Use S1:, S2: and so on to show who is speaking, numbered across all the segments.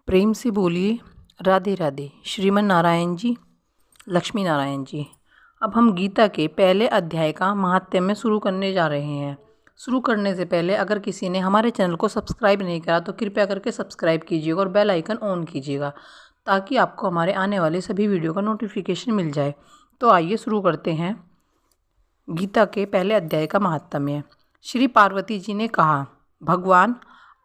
S1: प्रेम से बोलिए राधे राधे। श्रीमन नारायण जी, लक्ष्मी नारायण जी। अब हम गीता के पहले अध्याय का महात्म्य शुरू करने जा रहे हैं। शुरू करने से पहले अगर किसी ने हमारे चैनल को सब्सक्राइब नहीं करा तो कृपया करके सब्सक्राइब कीजिएगा और बेल आइकन ऑन कीजिएगा ताकि आपको हमारे आने वाले सभी वीडियो का नोटिफिकेशन मिल जाए। तो आइए शुरू करते हैं गीता के पहले अध्याय का महात्म्य। श्री पार्वती जी ने कहा, भगवान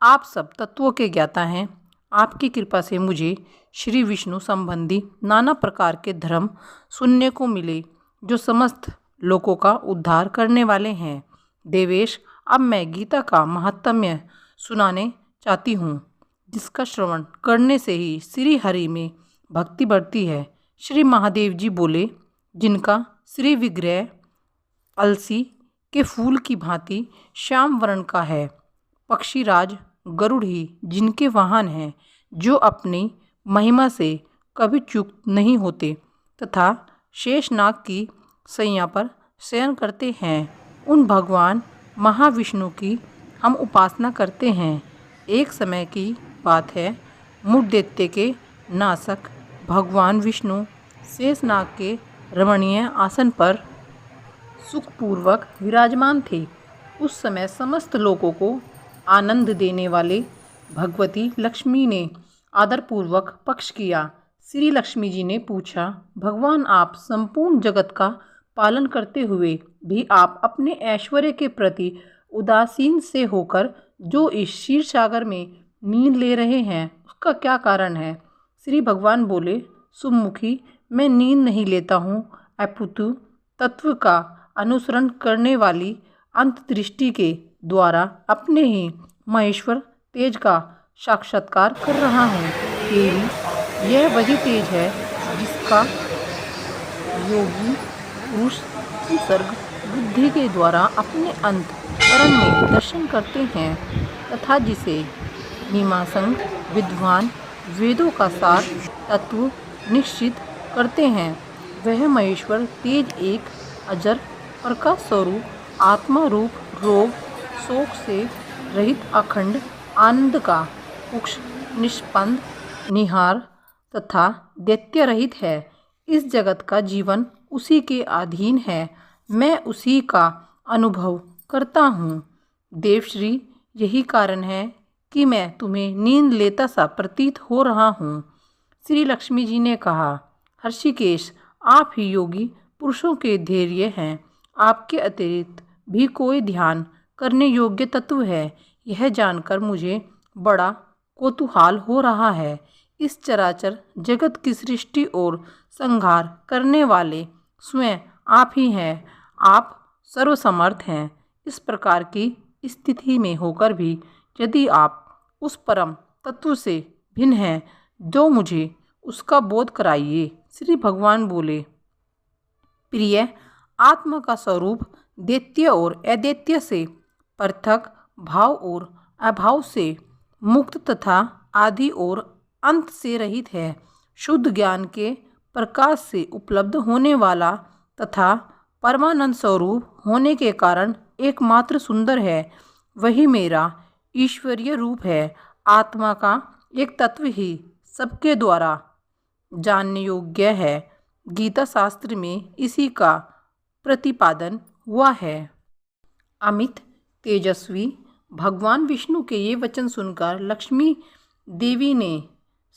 S1: आप सब तत्वों के ज्ञाता हैं। आपकी कृपा से मुझे श्री विष्णु संबंधी नाना प्रकार के धर्म सुनने को मिले जो समस्त लोगों का उद्धार करने वाले हैं। देवेश, अब मैं गीता का महात्म्य सुनाने चाहती हूँ, जिसका श्रवण करने से ही श्री हरि में भक्ति बढ़ती है। श्री महादेव जी बोले, जिनका श्री विग्रह अलसी के फूल की भांति श्याम वर्ण का है, पक्षीराज गरुड़ ही जिनके वाहन हैं, जो अपनी महिमा से कभी चूक नहीं होते तथा शेषनाग की सैया पर शयन करते हैं, उन भगवान महाविष्णु की हम उपासना करते हैं। एक समय की बात है, मुट दैत्य के नाशक भगवान विष्णु शेषनाग के रमणीय आसन पर सुखपूर्वक विराजमान थे। उस समय समस्त लोगों को आनंद देने वाले भगवती लक्ष्मी ने आदरपूर्वक पक्ष किया। श्री लक्ष्मी जी ने पूछा, भगवान आप संपूर्ण जगत का पालन करते हुए भी आप अपने ऐश्वर्य के प्रति उदासीन से होकर जो इस क्षीर सागर में नींद ले रहे हैं, उसका क्या कारण है? श्री भगवान बोले, सुमुखी, मैं नींद नहीं लेता हूँ। अपुतु तत्व का अनुसरण करने वाली अंतदृष्टि के द्वारा अपने ही महेश्वर तेज का साक्षात्कार कर रहा हूँ। तेरी यह वही तेज है जिसका योगी पुरुष सर्ग बुद्धि के द्वारा अपने अंतःकरण में दर्शन करते हैं तथा जिसे मीमांसक विद्वान वेदों का सार तत्व निश्चित करते हैं। वह महेश्वर तेज एक अजर प्रकाश स्वरूप आत्मा रूप रोग शोक से रहित अखंड आनंद का कुक्ष निष्पंद निहार तथा दैत्य रहित है। इस जगत का जीवन उसी के अधीन है, मैं उसी का अनुभव करता हूँ। देवश्री, यही कारण है कि मैं तुम्हें नींद लेता सा प्रतीत हो रहा हूँ। श्री लक्ष्मी जी ने कहा, हर्षिकेश, आप ही योगी पुरुषों के धैर्य हैं। आपके अतिरिक्त भी कोई ध्यान करने योग्य तत्व है, यह जानकर मुझे बड़ा कौतूहल हो रहा है। इस चराचर जगत की सृष्टि और संहार करने वाले स्वयं आप ही हैं। आप सर्वसमर्थ हैं। इस प्रकार की स्थिति में होकर भी यदि आप उस परम तत्व से भिन्न हैं, जो मुझे उसका बोध कराइए। श्री भगवान बोले, प्रिय, आत्मा का स्वरूप दैत्य और अदैत्य से पृथक, भाव और अभाव से मुक्त तथा आदि और अंत से रहित है। शुद्ध ज्ञान के प्रकाश से उपलब्ध होने वाला तथा परमानंद स्वरूप होने के कारण एकमात्र सुंदर है। वही मेरा ईश्वरीय रूप है। आत्मा का एक तत्व ही सबके द्वारा जानने योग्य है। गीता शास्त्र में इसी का प्रतिपादन हुआ है। अमित तेजस्वी भगवान विष्णु के ये वचन सुनकर लक्ष्मी देवी ने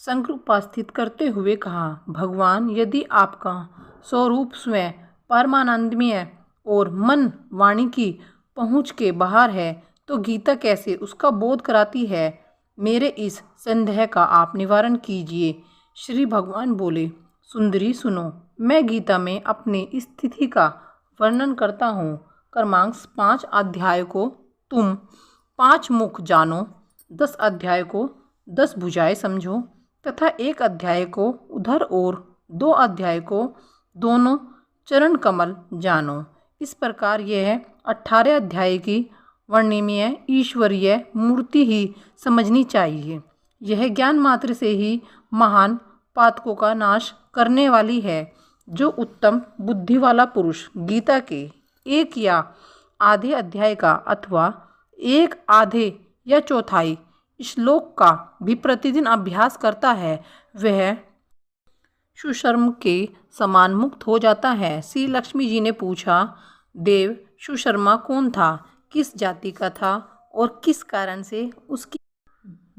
S1: संग उपस्थित करते हुए कहा, भगवान, यदि आपका स्वरूप स्वयं परमानंदमय और मन वाणी की पहुँच के बाहर है तो गीता कैसे उसका बोध कराती है? मेरे इस संदेह का आप निवारण कीजिए। श्री भगवान बोले, सुंदरी सुनो, मैं गीता में अपनी स्थिति का वर्णन करता हूँ। क्रमांक 5 अध्याय को तुम 5 मुख जानो, 10 अध्याय को 10 भुजाएं समझो तथा 1 अध्याय को उधर और 2 अध्याय को दोनों चरण कमल जानो। इस प्रकार यह 18 अध्याय की वर्णनीय ईश्वरीय मूर्ति ही समझनी चाहिए। यह ज्ञान मात्र से ही महान पातकों का नाश करने वाली है। जो उत्तम बुद्धि वाला पुरुष गीता के 1 या आधे अध्याय का अथवा 1 आधे या चौथाई श्लोक का भी प्रतिदिन अभ्यास करता है वह सुशर्म के समान मुक्त हो जाता है। श्री लक्ष्मी जी ने पूछा, देव सुशर्मा कौन था, किस जाति का था और किस कारण से उसकी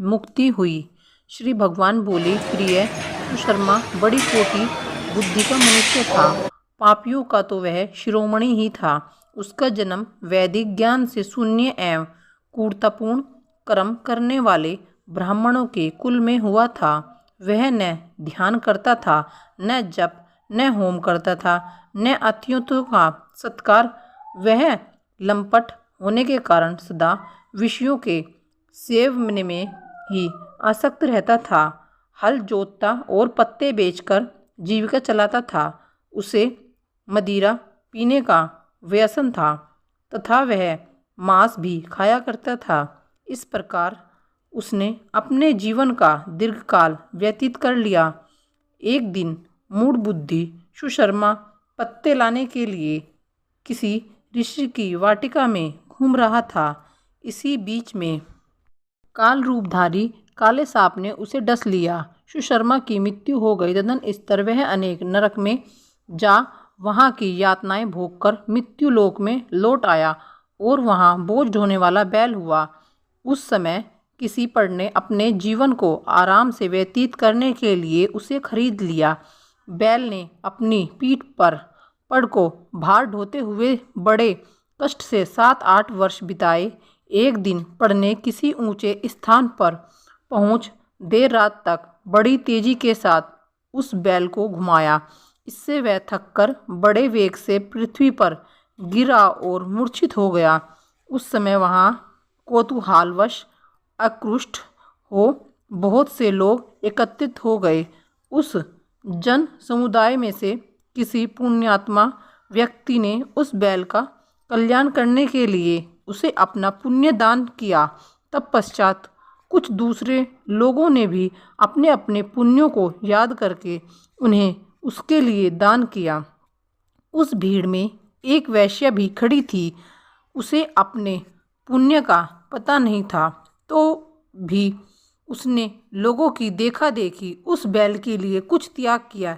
S1: मुक्ति हुई। श्री भगवान बोले, प्रिय सुशर्मा बड़ी कोटि बुद्धि का मनुष्य था। पापियों का तो वह शिरोमणि ही था। उसका जन्म वैदिक ज्ञान से शून्य एवं क्रूरतापूर्ण कर्म करने वाले ब्राह्मणों के कुल में हुआ था। वह न ध्यान करता था, न जप, न होम करता था, न अतिथियों का सत्कार। वह लंपट होने के कारण सदा विषयों के सेवन में ही आसक्त रहता था। हल जोतता और पत्ते बेचकर जीविका चलाता था। उसे मदिरा पीने का व्यसन था तथा वह मांस भी खाया करता था। इस प्रकार उसने अपने जीवन का दीर्घकाल व्यतीत कर लिया। एक दिन मूढ़ बुद्धि सुशर्मा पत्ते लाने के लिए किसी ऋषि की वाटिका में घूम रहा था। इसी बीच में काल रूपधारी काले सांप ने उसे डस लिया। सुशर्मा की मृत्यु हो गई। तदनंतर वह अनेक नरक में जा वहाँ की यातनाएं भोगकर मृत्यु लोक में लौट आया और वहाँ बोझ ढोने वाला बैल हुआ। उस समय किसी पर ने अपने जीवन को आराम से व्यतीत करने के लिए उसे खरीद लिया। बैल ने अपनी पीठ पर पड़ को भार ढोते हुए बड़े कष्ट से 7-8 वर्ष बिताए। एक दिन पड़ ने किसी ऊंचे स्थान पर पहुंच देर रात तक बड़ी तेजी के साथ उस बैल को घुमाया। इससे वह थककर बड़े वेग से पृथ्वी पर गिरा और मूर्छित हो गया। उस समय वहाँ कौतूहलवश आकृष्ट हो बहुत से लोग एकत्रित हो गए। उस जन समुदाय में से किसी पुण्यात्मा व्यक्ति ने उस बैल का कल्याण करने के लिए उसे अपना पुण्य दान किया। तत्पश्चात कुछ दूसरे लोगों ने भी अपने अपने पुण्यों को याद करके उन्हें उसके लिए दान किया। उस भीड़ में एक वैश्या भी खड़ी थी। उसे अपने पुण्य का पता नहीं था तो भी उसने लोगों की देखा देखी उस बैल के लिए कुछ त्याग किया।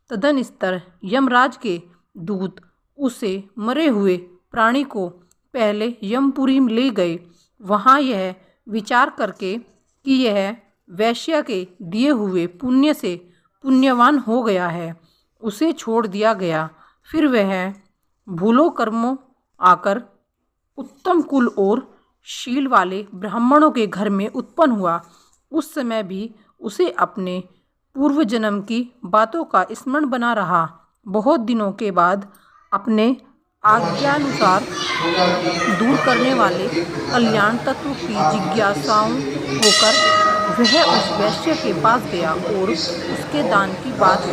S1: तदनंतर यमराज के दूत उसे मरे हुए प्राणी को पहले यमपुरी में ले गए। वहाँ यह विचार करके कि यह वैश्य के दिए हुए पुण्य से पुण्यवान हो गया है, उसे छोड़ दिया गया। फिर वह भूलो कर्मों आकर उत्तम कुल और शील वाले ब्राह्मणों के घर में उत्पन्न हुआ। उस समय भी उसे अपने पूर्व जन्म की बातों का स्मरण बना रहा। बहुत दिनों के बाद अपने आज्ञानुसार दूर करने वाले कल्याण तत्व की जिज्ञासाओं होकर वह उस वैश्य के पास गया और उसके दान की बात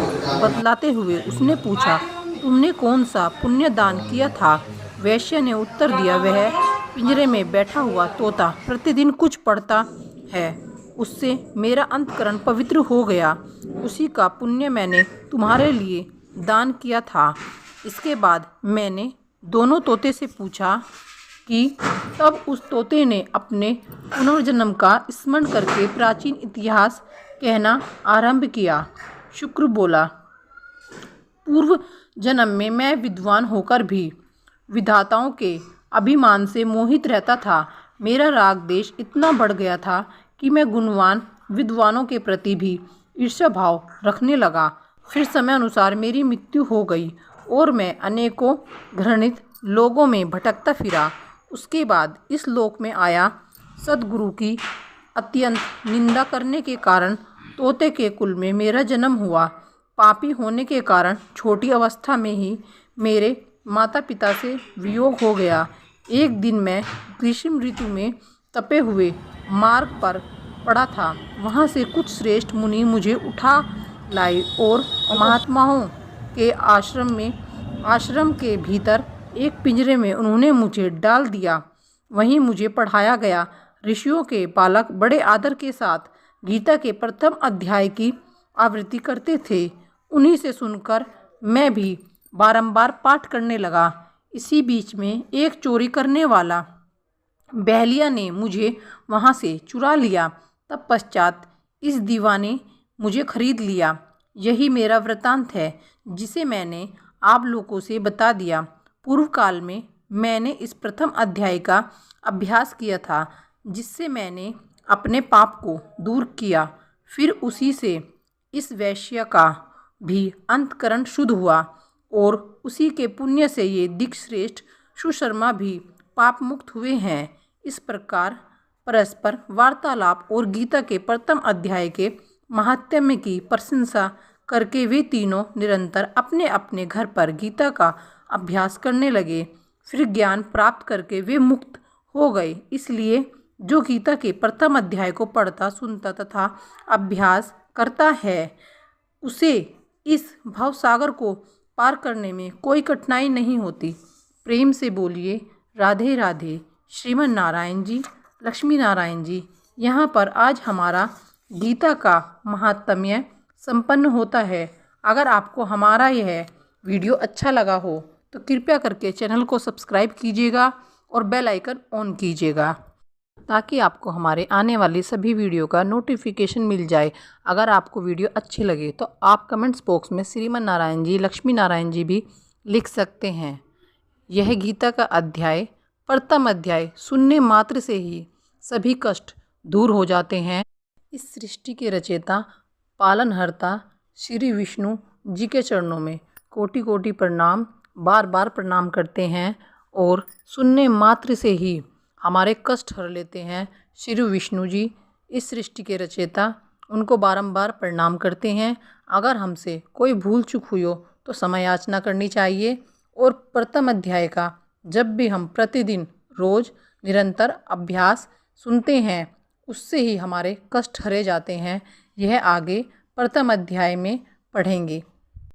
S1: बतलाते हुए उसने पूछा, तुमने कौन सा पुण्य दान किया था। वैश्य ने उत्तर दिया, वह पिंजरे में बैठा हुआ तोता प्रतिदिन कुछ पढ़ता है, उससे मेरा अंतकरण पवित्र हो गया। उसी का पुण्य मैंने तुम्हारे लिए दान किया था। इसके बाद मैंने दोनों तोते से पूछा कि तब उस तोते ने अपने पुनर्जन्म का स्मरण करके प्राचीन इतिहास कहना आरंभ किया। शुक्र बोला, पूर्व जन्म में मैं विद्वान होकर भी विधाताओं के अभिमान से मोहित रहता था। मेरा राग देश इतना बढ़ गया था कि मैं गुणवान विद्वानों के प्रति भी ईर्ष्या भाव रखने लगा। फिर समय अनुसार मेरी मृत्यु हो गई और मैं अनेकों घृणित लोगों में भटकता फिरा। उसके बाद इस लोक में आया। सद्गुरु की अत्यंत निंदा करने के कारण तोते के कुल में मेरा जन्म हुआ। पापी होने के कारण छोटी अवस्था में ही मेरे माता पिता से वियोग हो गया। एक दिन मैं ग्रीष्म ऋतु में तपे हुए मार्ग पर पड़ा था। वहाँ से कुछ श्रेष्ठ मुनि मुझे उठा लाए और महात्माओं के आश्रम के भीतर एक पिंजरे में उन्होंने मुझे डाल दिया। वहीं मुझे पढ़ाया गया। ऋषियों के बालक बड़े आदर के साथ गीता के प्रथम अध्याय की आवृत्ति करते थे। उन्हीं से सुनकर मैं भी बारंबार पाठ करने लगा। इसी बीच में एक चोरी करने वाला बहलिया ने मुझे वहाँ से चुरा लिया। तत्पश्चात इस दीवा ने मुझे खरीद लिया। यही मेरा वृत्तांत है जिसे मैंने आप लोगों से बता दिया। पूर्व काल में मैंने इस प्रथम अध्याय का अभ्यास किया था, जिससे मैंने अपने पाप को दूर किया। फिर उसी से इस वैश्य का भी अंतकरण शुद्ध हुआ और उसी के पुण्य से ये दिक्श्रेष्ठ सुशर्मा भी पाप मुक्त हुए हैं। इस प्रकार परस्पर वार्तालाप और गीता के प्रथम अध्याय के महात्म्य की प्रशंसा करके वे तीनों निरंतर अपने अपने घर पर गीता का अभ्यास करने लगे। फिर ज्ञान प्राप्त करके वे मुक्त हो गए। इसलिए जो गीता के प्रथम अध्याय को पढ़ता, सुनता तथा अभ्यास करता है, उसे इस भवसागर को पार करने में कोई कठिनाई नहीं होती। प्रेम से बोलिए राधे राधे। श्रीमन नारायण जी, लक्ष्मी नारायण जी। यहाँ पर आज हमारा गीता का महात्म्य संपन्न होता है। अगर आपको हमारा यह वीडियो अच्छा लगा हो तो कृपया करके चैनल को सब्सक्राइब कीजिएगा और बेल आइकन ऑन कीजिएगा, ताकि आपको हमारे आने वाली सभी वीडियो का नोटिफिकेशन मिल जाए। अगर आपको वीडियो अच्छी लगे तो आप कमेंट्स बॉक्स में श्रीमन नारायण जी, लक्ष्मी नारायण जी भी लिख सकते हैं। यह गीता का अध्याय, प्रथम अध्याय सुनने मात्र से ही सभी कष्ट दूर हो जाते हैं। इस सृष्टि के रचयिता, पालनहर्ता श्री विष्णु जी के चरणों में कोटि कोटि प्रणाम, बार बार प्रणाम करते हैं और सुनने मात्र से ही हमारे कष्ट हर लेते हैं। श्री विष्णु जी इस सृष्टि के रचयिता, उनको बारंबार प्रणाम करते हैं। अगर हमसे कोई भूल चूक हुई हो तो समय याचना करनी चाहिए। और प्रथम अध्याय का जब भी हम प्रतिदिन रोज़ निरंतर अभ्यास सुनते हैं, उससे ही हमारे कष्ट हरे जाते हैं। यह आगे प्रथम अध्याय में पढ़ेंगे।